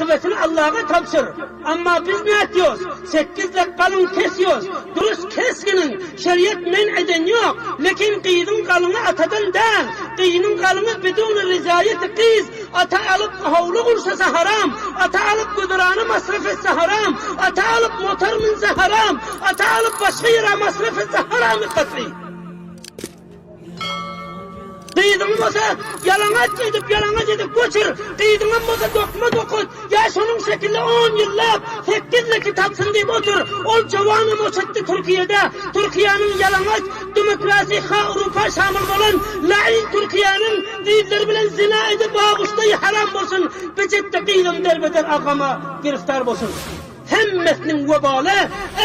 akıbetini Allah'a tapşır. Ama biz ne ediyoruz? 8'le kalın kesiyoruz. Dürüst keskinin şeriyet men eden yok. Lakin kıydın kalını atadan değil. Kıydın kalını bidun rizayeti kız. Ata alıp havlu kursası haram. Ata alıp güdüranı masraf etse haram. Ata alıp motor minse haram. Ata alıp başka yere masraf etse haram katri. Kıydın olsa yalanaç edip göçür. Kıydın olsa dokma dokut. Ya şunun şekilde 10 yıllar 8'le kitapsın deyip otur. Ol cavanı moçetti Türkiye'de. Türkiye'nin yalanaç demokrasi Avrupa şamil olan lain Türkiye'nin lider bilen zina edip bağıştayı haram olsun. Becette kıydın derbeder ağama giriftar olsun. Hemmesinin vebalı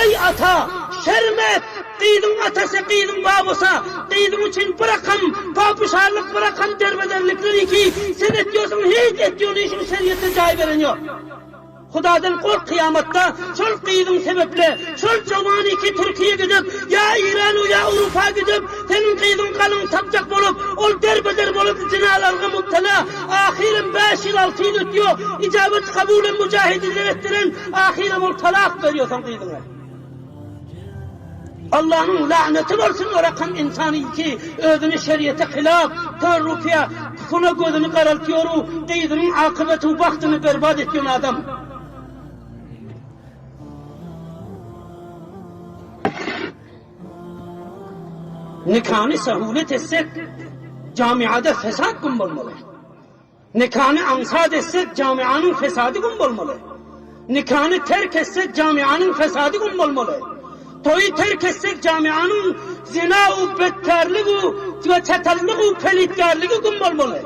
ey ata şermet. Kıydın atası, kıydın babusa, kıydın için bırakın, papuşarlık bırakın derbederlikleri ki sen ediyorsun, hiç ediyorsun, işin şeriyette cay veren yok. Hudadan kork kıyamatta, şol kıydın sebeple, şol cavani ki Türkiye gidip, ya İran'ı ya Avrupa gidip, senin kıydın kalın tapacak bulup, ol derbeder bulup zinalarga mubtala, ahiren 5 yıl 6 yıl ötüyor, icabet kabulen mücahidinler ettiren, ahiren ol talak veriyorsan kıydına. Allah'ın laneti olsun o rakam insanı ki özünü şeriyete hilaf, terrukiye, kula gözünü karaltıyor, kıydının akıbeti baktını berbat ediyor adam. Nikahını sahulet etsek, camiada fesat gün olmalı. Nikahını ansad etsek, camianın fesadı gün olmalı. Nikahını terk etsek, camianın fesadı gün olmalı. Toyu terk etsek camianın zina-u bedkarlığı ve çatallığı pelitkarlığı gün olmalı.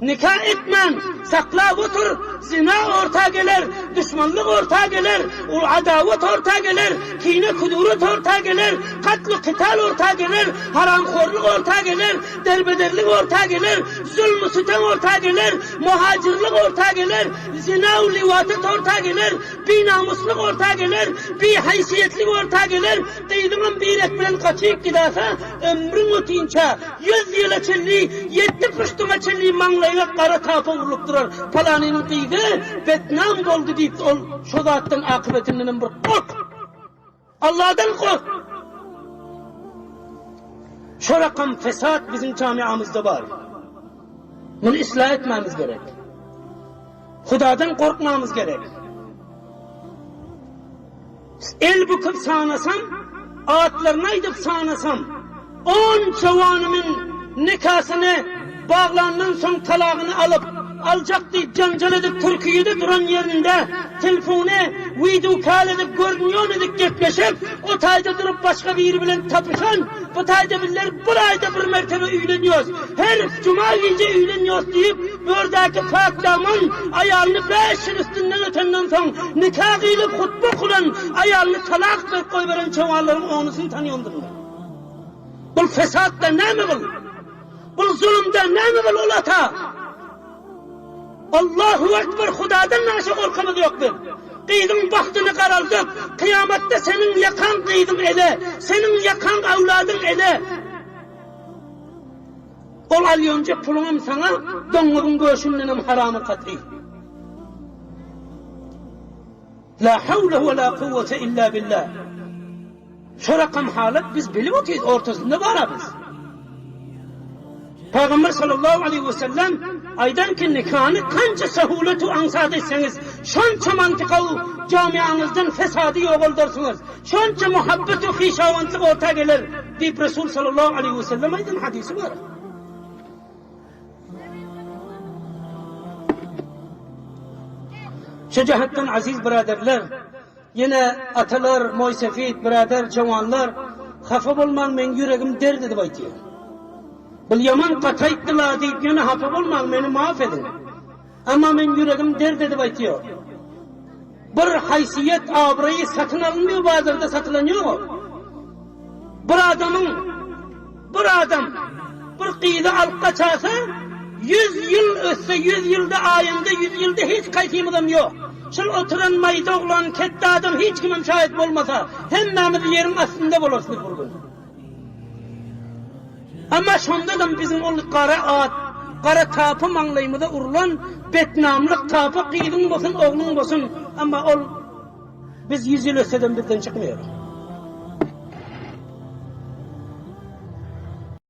Nikah etmen, sakla otur, zina ortaya gelir, düşmanlık ortaya gelir, adavet ortaya gelir, kine kuduret ortaya gelir, katlı kıtal ortaya gelir, haramkhorluk ortaya gelir, derbederlik ortaya gelir, zulmü sitem ortaya gelir, muhacirlik ortaya gelir, zina-u livadet ortaya gelir, bir namusluk ortaya gelir, bir haysiyetlik ortaya gelir, kıydığın bir ekmeğin kaçıyıp gidasa, ömrün öteyince, 100 yıla çelli, 7 püştüme çelli manglayı kara tapa vurulup durar. Falaninin kıydı, Vietnam oldu deyip şu zatın akıbetinden bir kork. Allah'tan kork. Şu rakam fesat bizim camiamızda var. Bunu ıslah etmemiz gerek. Hudadan korkmamız gerek. El büküp sağnasam, ağıtlarına gidip sağnasam, 10 cavanımın nikahını bağlandığından son talağını alıp alacak deyip cancal edip Türkiye'de duran yerinde telefonu video call edip görünüyor edip gepleşip o tayda durup başka biri bilen tapışan bu tayda biriler bir ayda bir mertebe üyleniyoruz. Her cuma gece üyleniyoruz deyip buradaki pak damın ayağını 5 yıl üstünden ötenden son nikah ile hutbe kuran ayağını talak ver koy veren çavalların onusunu tanıyondur. Bu fesatta ne mi bu? Bu zulümden ne mi var olata? Allahu Ekber, Hudadan naşı korkamız yoktur. Kıydın bahtını karaldık, kıyamette senin yakan kıydın ele, senin yakan avladın ele. Ol alyonca pulunum sana, donluğun göğsünlenim haramı katı. La havle ve la kuvvete illa billah. Şu rakam halet biz biliyor ki ortasında var biz. Peygamber sallallahu aleyhi ve sellem aydan ki nikahını kanca sahuletu ansad etseniz, şonca mantıkalı camianızdan fesadı yok olursunuz, şonca muhabbetu hişavantlık ortaya gelir deyip Resul sallallahu aleyhi ve sellem aydan hadisi var. Şu cihattan aziz biraderler, yine atalar, moysefit, birader, cavanlar, hafa olman men yüreğim derdi de baytıyor. Bu yaman katayttılar deyip yine hafa olman beni mahvedin. Ama men yüreğim derdi de baytıyor. Bir haysiyet abrayı satın alınmıyor, bazılarda satılanıyor. Bir adam bir kıyıda altta çağsa 100 yıl ötse 100 yılda ayında 100 yılda hiç kaytıyım adam yok. Şul oturan mayda oğlan ketti adam hiç kimim şahit olmasa hemmemiz yerin aslında bulursunuz bugün. Ama şonda da bizim ol kara at Qara tapı manglaymıda urulan betnamlık tapı qıydın bolsun, oğlun bolsun. Ama ol biz 100 yıl öteden birden çıkmıyor.